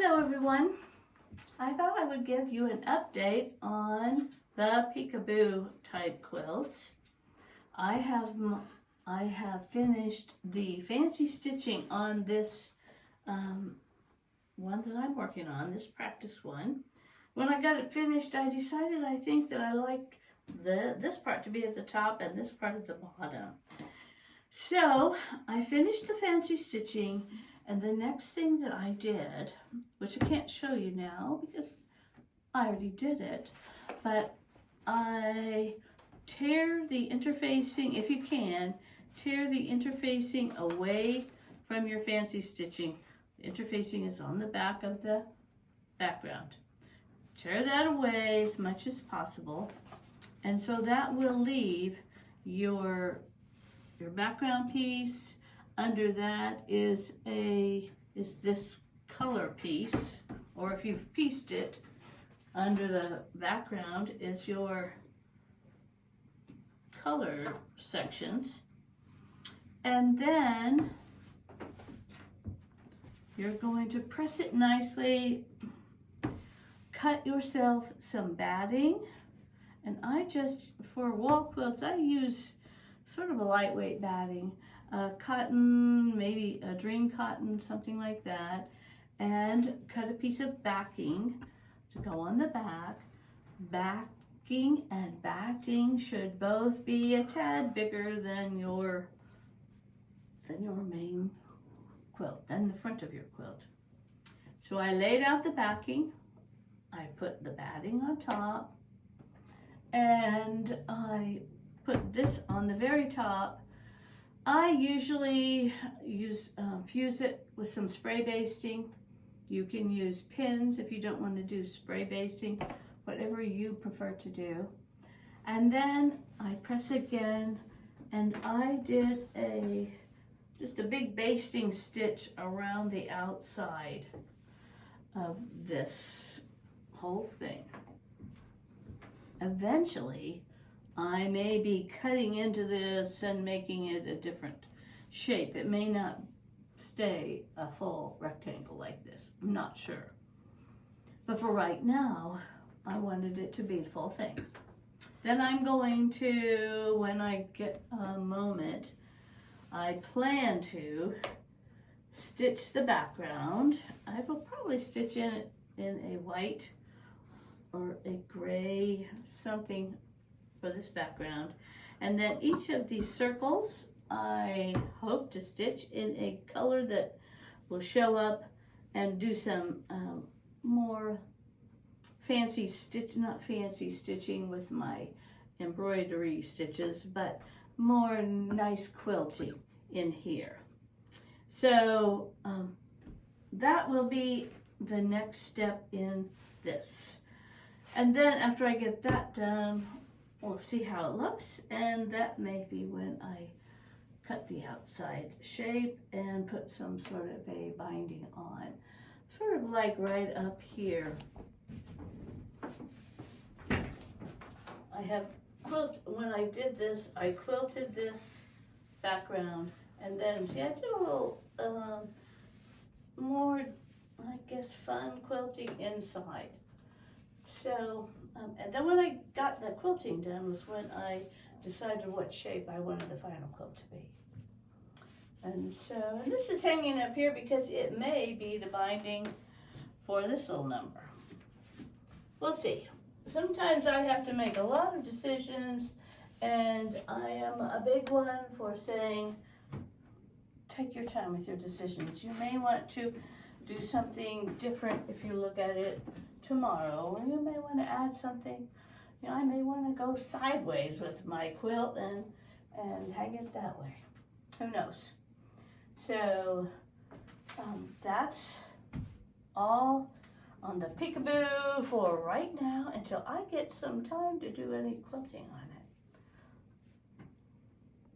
Hello everyone. I thought I would give you an update on the peekaboo type quilts. I have finished the fancy stitching on this one that I'm working on, this practice one. When I got it finished, I decided I think that I like this part to be at the top and this part at the bottom. So I finished the fancy stitching, and the next thing that I did, which I can't show you now because I already did it, but I tear the interfacing, if you can, tear the interfacing away from your fancy stitching. The interfacing is on the back of the background. Tear that away as much as possible, and so that will leave your background piece. Under that is this color piece, or if you've pieced it, under the background is your color sections. And then you're going to press it nicely, cut yourself some batting. And I just, for wall quilts, I use sort of a lightweight batting. Cotton, maybe a dream cotton, something like that, and cut a piece of backing to go on the back. Backing and batting should both be a tad bigger than your main quilt, than the front of your quilt. So I laid out the backing, I put the batting on top, and I put this on the very top. I usually fuse it with some spray basting. You can use pins if you don't want to do spray basting, whatever you prefer to do. And then I press again, and I did just a big basting stitch around the outside of this whole thing. Eventually, I may be cutting into this and making it a different shape. It may not stay a full rectangle like this. I'm not sure. But for right now, I wanted it to be the full thing. Then I'm going to, when I get a moment, I plan to stitch the background. I will probably stitch in a white or a gray, something for this background. And then each of these circles I hope to stitch in a color that will show up, and do some more fancy not fancy stitching with my embroidery stitches, but more nice quilting in here. So that will be the next step in this. And then after I get that done, we'll see how it looks, and that may be when I cut the outside shape and put some sort of a binding on, sort of like right up here. I have when I did this, I quilted this background, and then see, I did a little more, I guess, fun quilting inside. So, and then when I got the quilting done was when I decided what shape I wanted the final quilt to be. And so, and this is hanging up here because it may be the binding for this little number. We'll see. Sometimes I have to make a lot of decisions, and I am a big one for saying, take your time with your decisions. You may want to do something different if you look at it tomorrow, or you may want to add something. You know, I may want to go sideways with my quilt and hang it that way. Who knows? So that's all on the peekaboo for right now, until I get some time to do any quilting on it.